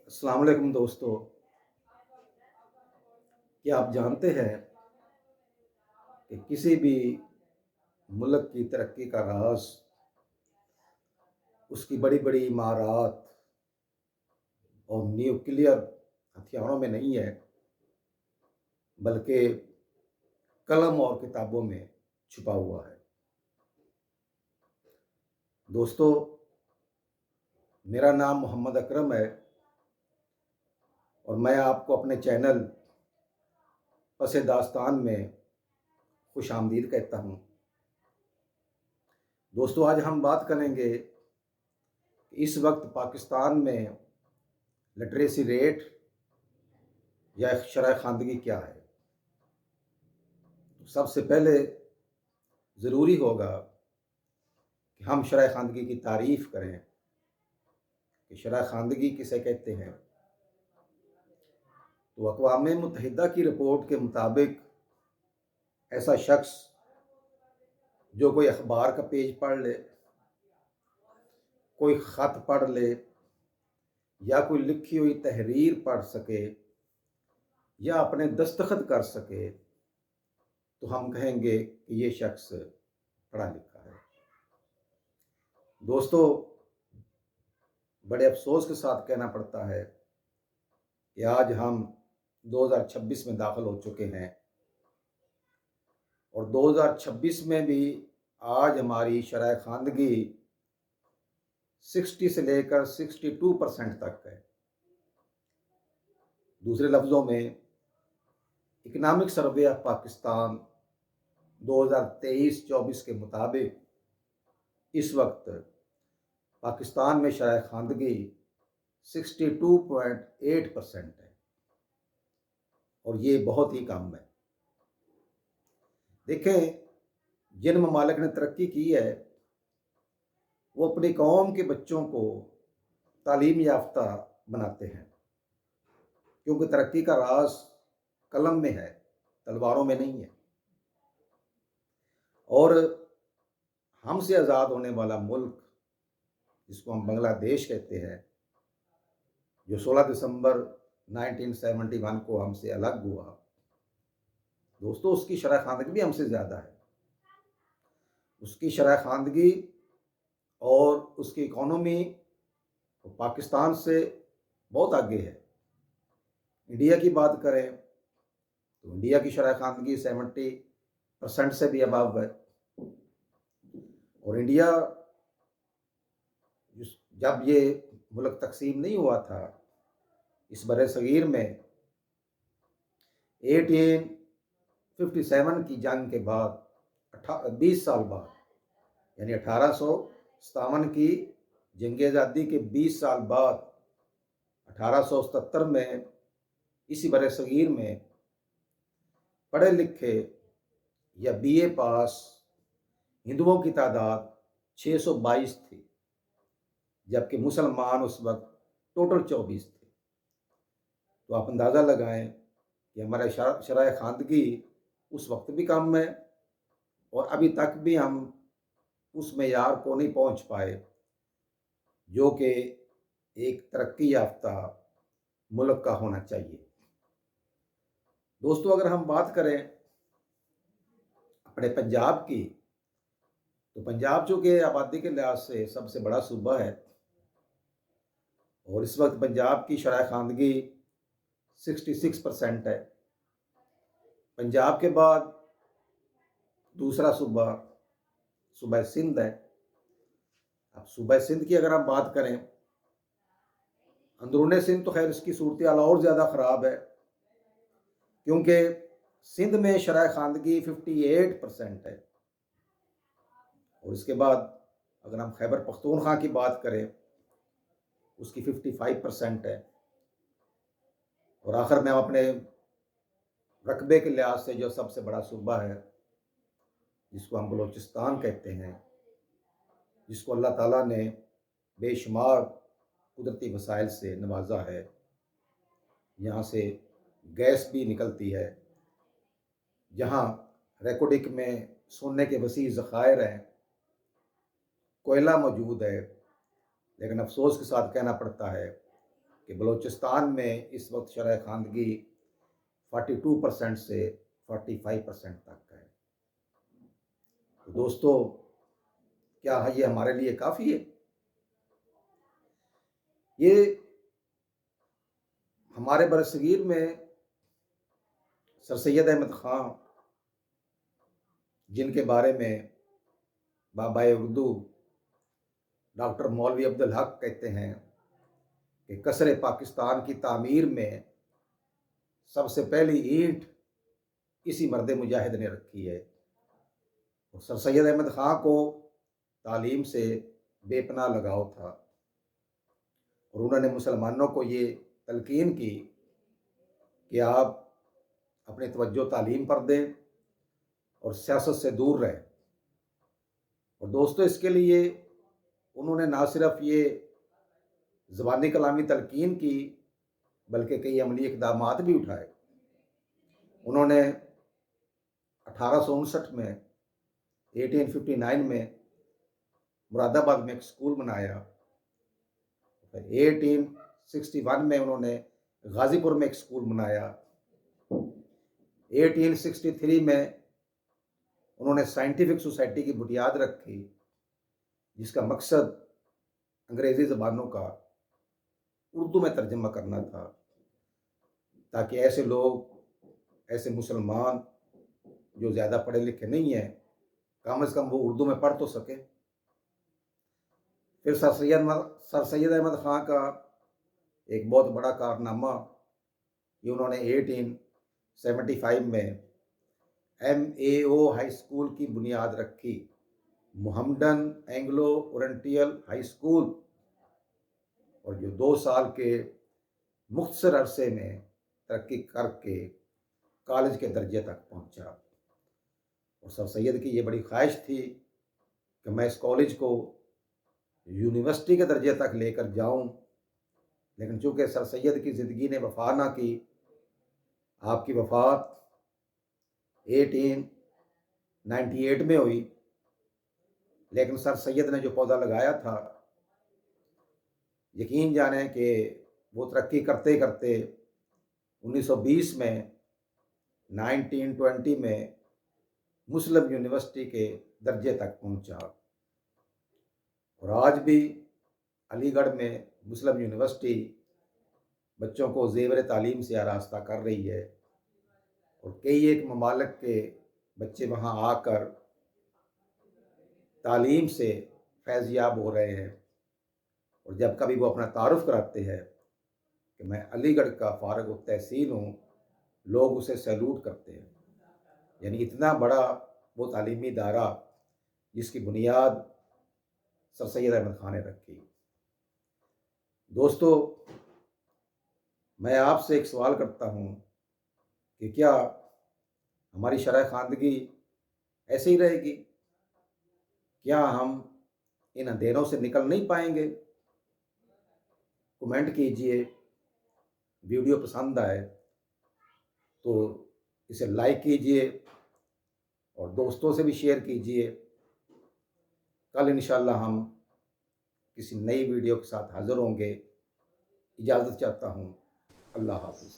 السلام علیکم دوستو، کیا آپ جانتے ہیں کہ کسی بھی ملک کی ترقی کا راز اس کی بڑی بڑی عمارات اور نیوکلیئر ہتھیاروں میں نہیں ہے، بلکہ قلم اور کتابوں میں چھپا ہوا ہے۔ دوستو، میرا نام محمد اکرم ہے اور میں آپ کو اپنے چینل پس داستان میں خوش آمدید کہتا ہوں۔ دوستو، آج ہم بات کریں گے کہ اس وقت پاکستان میں لٹریسی ریٹ یا شرح خواندگی کیا ہے۔ سب سے پہلے ضروری ہوگا کہ ہم شرح خواندگی کی تعریف کریں کہ شرح خواندگی کسے کہتے ہیں۔ تو اقوام متحدہ کی رپورٹ کے مطابق ایسا شخص جو کوئی اخبار کا پیج پڑھ لے، کوئی خط پڑھ لے یا کوئی لکھی ہوئی تحریر پڑھ سکے یا اپنے دستخط کر سکے تو ہم کہیں گے کہ یہ شخص پڑھا لکھا ہے۔ دوستو، بڑے افسوس کے ساتھ کہنا پڑتا ہے کہ آج ہم 2026 میں داخل ہو چکے ہیں اور 2026 میں بھی آج ہماری شرح خواندگی 60 سے لے کر 62% تک ہے۔ دوسرے لفظوں میں اکنامک سروے آف پاکستان 2023-24 کے مطابق اس وقت پاکستان میں شرح خواندگی 62.8% ہے اور یہ بہت ہی کم ہے۔ دیکھیں، جن ممالک نے ترقی کی ہے وہ اپنی قوم کے بچوں کو تعلیم یافتہ بناتے ہیں، کیونکہ ترقی کا راز قلم میں ہے، تلواروں میں نہیں ہے۔ اور ہم سے آزاد ہونے والا ملک جس کو ہم بنگلہ دیش کہتے ہیں، جو 16 دسمبر 1971 کو ہم سے الگ ہوا، دوستو اس کی شرح خواندگی بھی ہم سے زیادہ ہے۔ اس کی شرح خواندگی اور اس کی اکانومی پاکستان سے بہت آگے ہے۔ انڈیا کی بات کریں تو انڈیا کی شرح خواندگی 70% سے بھی ابو ہے، اور انڈیا جب یہ ملک تقسیم نہیں ہوا تھا اس بر صغیر میں 1857 کی جنگ کے بعد 20 سال بعد، یعنی 1857 کی جنگ آزادی کے 20 سال بعد 1877 میں اسی بر صغیر میں پڑھے لکھے یا BA پاس ہندوؤں کی تعداد 622 تھی، جبکہ مسلمان اس وقت ٹوٹل 24 تھے۔ تو آپ اندازہ لگائیں کہ ہمارا شرح خواندگی اس وقت بھی کم ہے اور ابھی تک بھی ہم اس معیار کو نہیں پہنچ پائے جو کہ ایک ترقی یافتہ ملک کا ہونا چاہیے۔ دوستو، اگر ہم بات کریں اپنے پنجاب کی، تو پنجاب چونکہ آبادی کے لحاظ سے سب سے بڑا صوبہ ہے اور اس وقت پنجاب کی شرح خواندگی 66% ہے۔ پنجاب کے بعد دوسرا صوبہ سندھ ہے۔ اب صوبہ سندھ کی اگر ہم بات کریں، اندرون سندھ تو خیر اس کی صورتحال اور زیادہ خراب ہے، کیونکہ سندھ میں شرح خواندگی 58% ہے، اور اس کے بعد اگر ہم خیبر پختونخوا کی بات کریں اس کی 55% ہے، اور آخر میں ہم اپنے رقبے کے لحاظ سے جو سب سے بڑا صوبہ ہے جس کو ہم بلوچستان کہتے ہیں، جس کو اللہ تعالیٰ نے بے شمار قدرتی وسائل سے نوازا ہے۔ یہاں سے گیس بھی نکلتی ہے، جہاں ریکوڈک میں سونے کے وسیع ذخائر ہیں، کوئلہ موجود ہے، لیکن افسوس کے ساتھ کہنا پڑتا ہے کہ بلوچستان میں اس وقت شرح خواندگی 42% سے 45% تک ہے۔ تو دوستو، کیا یہ ہمارے لیے کافی ہے؟ یہ ہمارے برصغیر میں سر سید احمد خان، جن کے بارے میں بابا اردو ڈاکٹر مولوی عبدالحق کہتے ہیں کہ قصر پاکستان کی تعمیر میں سب سے پہلی اینٹ اسی مرد مجاہد نے رکھی ہے۔ اور سر سید احمد خان کو تعلیم سے بے پناہ لگاؤ تھا، اور انہوں نے مسلمانوں کو یہ تلقین کی کہ آپ اپنی توجہ تعلیم پر دیں اور سیاست سے دور رہیں۔ اور دوستو، اس کے لیے انہوں نے نہ صرف یہ زبانی کلامی تلقین کی بلکہ کئی عملی اقدامات بھی اٹھائے۔ انہوں نے 1859 میں 1859 میں مراد آباد میں ایک اسکول بنایا۔ 1861 میں انہوں نے غازی پور میں ایک اسکول بنایا۔ 1863 میں انہوں نے سائنٹیفک سوسائٹی کی بنیاد رکھی، جس کا مقصد انگریزی زبانوں کا اردو میں ترجمہ کرنا تھا، تاکہ ایسے لوگ، ایسے مسلمان جو زیادہ پڑھے لکھے نہیں ہیں، کم از کم وہ اردو میں پڑھ تو سکے۔ پھر سر سید احمد خان کا ایک بہت بڑا کارنامہ یہ انہوں نے 1875 میں MAO ہائی اسکول کی بنیاد رکھی، Mohammedan Anglo Oriental high school, اور جو 2 سال کے مختصر عرصے میں ترقی کر کے کالج کے درجے تک پہنچا۔ اور سر سید کی یہ بڑی خواہش تھی کہ میں اس کالج کو یونیورسٹی کے درجے تک لے کر جاؤں، لیکن چونکہ سر سید کی زندگی نے وفا نہ کی، آپ کی وفات 1898 میں ہوئی، لیکن سر سید نے جو پودا لگایا تھا، یقین جانیں کہ وہ ترقی کرتے کرتے 1920 میں 1920 میں مسلم یونیورسٹی کے درجے تک پہنچا، اور آج بھی علی گڑھ میں مسلم یونیورسٹی بچوں کو زیور تعلیم سے آراستہ کر رہی ہے، اور کئی ایک ممالک کے بچے وہاں آ کر تعلیم سے فیض یاب ہو رہے ہیں، اور جب کبھی وہ اپنا تعارف کراتے ہیں کہ میں علی گڑھ کا فارغ التحصیل ہوں، لوگ اسے سیلوٹ کرتے ہیں۔ یعنی اتنا بڑا وہ تعلیمی ادارہ جس کی بنیاد سر سید احمد خان نے رکھی۔ دوستو، میں آپ سے ایک سوال کرتا ہوں کہ کیا ہماری شرح خواندگی ایسے ہی رہے گی؟ کیا ہم ان اندھیروں سے نکل نہیں پائیں گے؟ کمنٹ کیجئے، ویڈیو پسند آئے تو اسے لائک کیجئے اور دوستوں سے بھی شیئر کیجئے۔ کل انشاءاللہ ہم کسی نئی ویڈیو کے ساتھ حاضر ہوں گے۔ اجازت چاہتا ہوں، اللہ حافظ۔